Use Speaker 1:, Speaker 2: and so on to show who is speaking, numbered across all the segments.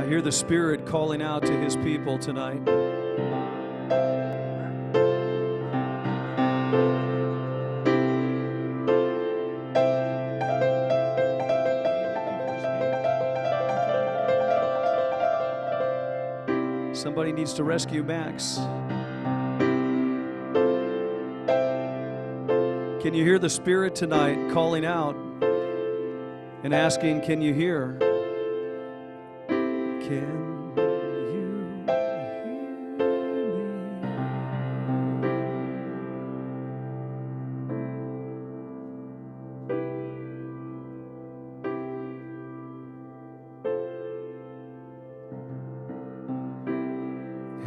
Speaker 1: I hear the Spirit calling out to His people tonight. Somebody needs to rescue Max. Can you hear the Spirit tonight calling out and asking, can you hear? Can you hear me?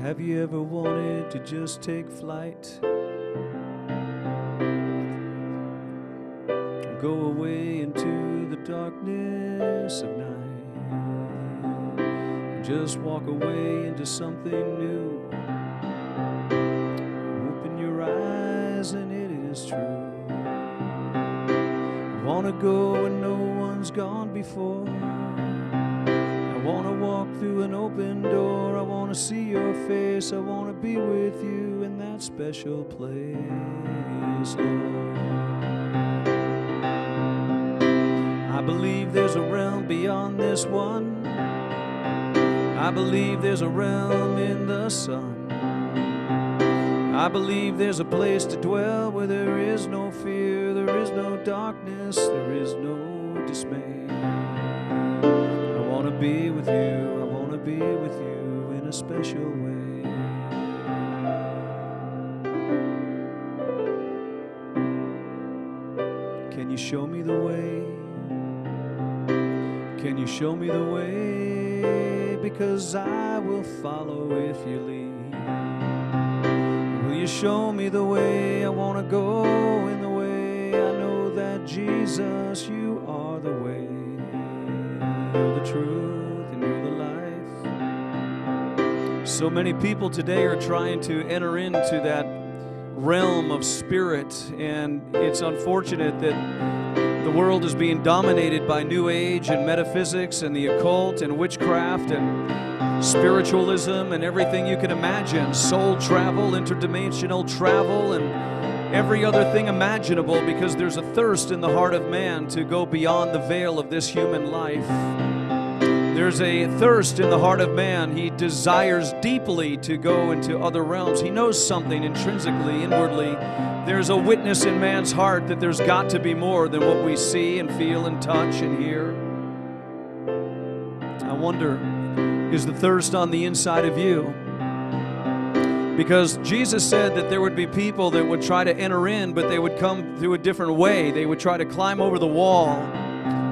Speaker 1: Have you ever wanted to just take flight? Go away into the darkness of night and just walk away into something new. Open your eyes and it is true. I want to go where no one's gone before. I want to walk through an open door. I want to see your face. I want to be with you in that special place, Lord. I believe there's a realm beyond this one. I believe there's a realm in the sun. I believe there's a place to dwell where there is no fear, there is no darkness, there is no dismay. I want to be with you. I want to be with you in a special way. Can you show me the way? Can you show me the way? Because I will follow if you lead. Will you show me the way? I want to go in the way. I know that Jesus, you are the way. You're the truth and you're the life. So many people today are trying to enter into that realm of spirit, and it's unfortunate that the world is being dominated by New Age and metaphysics and the occult and witchcraft and spiritualism and everything you can imagine. Soul travel, interdimensional travel, and every other thing imaginable, because there's a thirst in the heart of man to go beyond the veil of this human life. There's a thirst in the heart of man. He desires deeply to go into other realms. He knows something intrinsically, inwardly. There's a witness in man's heart that there's got to be more than what we see and feel and touch and hear. I wonder, is the thirst on the inside of you? Because Jesus said that there would be people that would try to enter in, but they would come through a different way. They would try to climb over the wall,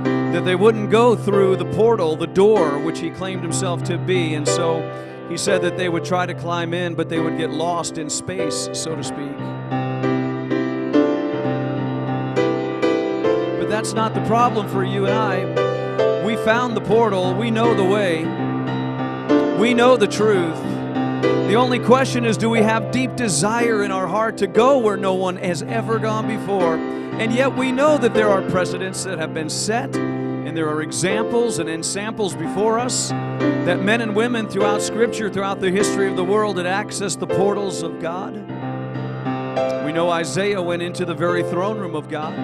Speaker 1: that they wouldn't go through the portal, the door, which he claimed himself to be. And so he said that they would try to climb in, but they would get lost in space, so to speak. But that's not the problem for you and I. We found the portal. We know the way. We know the truth. The only question is, do we have deep desire in our heart to go where no one has ever gone before? And yet we know that there are precedents that have been set, and there are examples and ensamples before us that men and women throughout Scripture, throughout the history of the world, had accessed the portals of God. We know Isaiah went into the very throne room of God.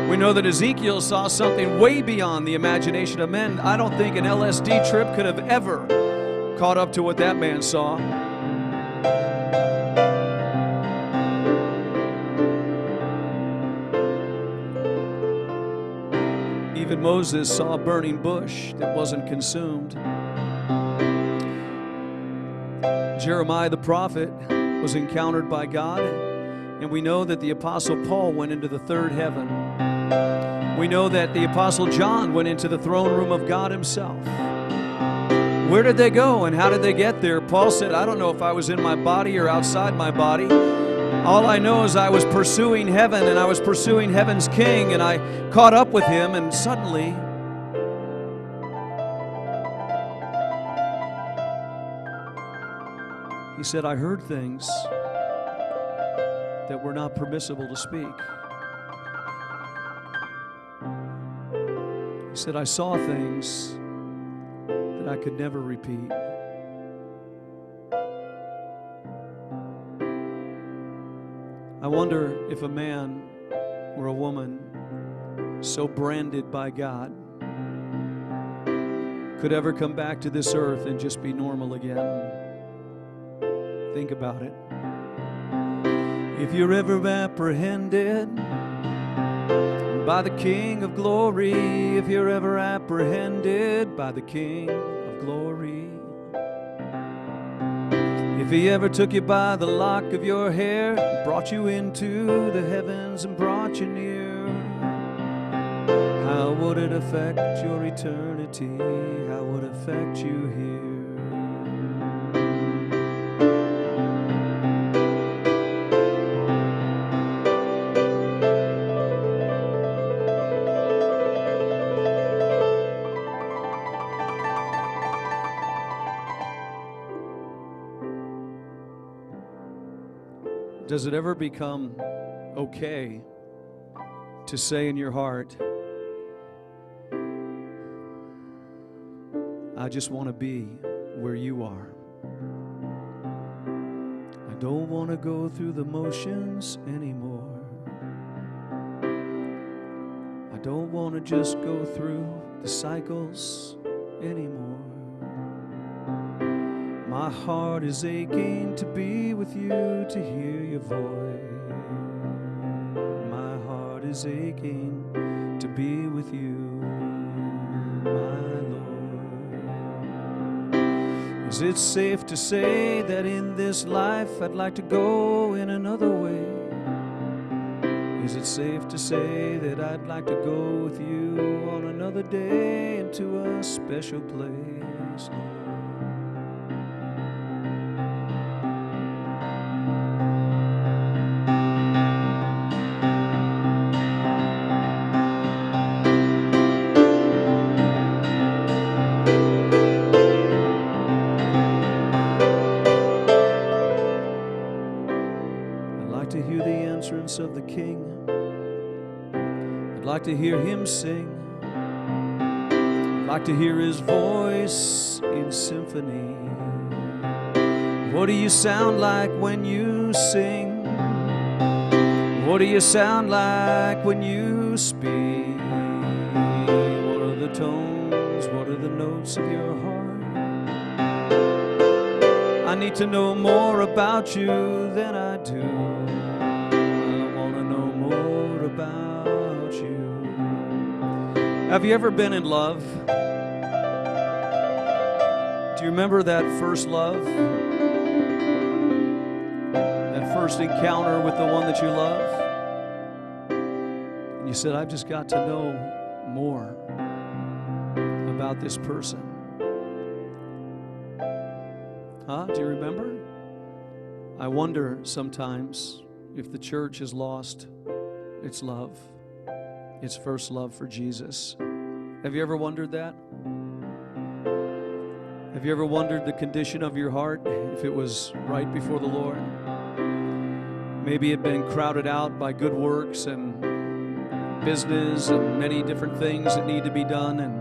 Speaker 1: We know that Ezekiel saw something way beyond the imagination of men. I don't think an LSD trip could have ever caught up to what that man saw. Even Moses saw a burning bush that wasn't consumed. Jeremiah the prophet was encountered by God, and we know that the Apostle Paul went into the third heaven. We know that the Apostle John went into the throne room of God himself. Where did they go and how did they get there? Paul said, I don't know if I was in my body or outside my body. All I know is I was pursuing heaven, and I was pursuing heaven's King, and I caught up with him, and suddenly he said, I heard things that were not permissible to speak. He said, I saw things that that I could never repeat. I wonder if a man or a woman so branded by God could ever come back to this earth and just be normal again. Think about it. If you're ever apprehended by the King of Glory, if you're ever apprehended by the King of Glory, if he ever took you by the lock of your hair, brought you into the heavens and brought you near, how would it affect your eternity? How would it affect you here? Does it ever become okay to say in your heart, I just want to be where you are. I don't want to go through the motions anymore. I don't want to just go through the cycles anymore. My heart is aching to be with you, to hear your voice. My heart is aching to be with you, my Lord. Is it safe to say that in this life I'd like to go in another way? Is it safe to say that I'd like to go with you on another day into a special place? Of the King, I'd like to hear him sing. I'd like to hear his voice in symphony. What do you sound like when you sing? What do you sound like when you speak? What are the tones? What are the notes of your heart? I need to know more about you than I do. About you. Have you ever been in love? Do you remember that first love? That first encounter with the one that you love? And you said, I've just got to know more about this person. Huh? Do you remember? I wonder sometimes if the church has lost its love, its first love for Jesus. Have you ever wondered that? Have you ever wondered the condition of your heart, if it was right before the Lord? Maybe it had been crowded out by good works and business and many different things that need to be done, and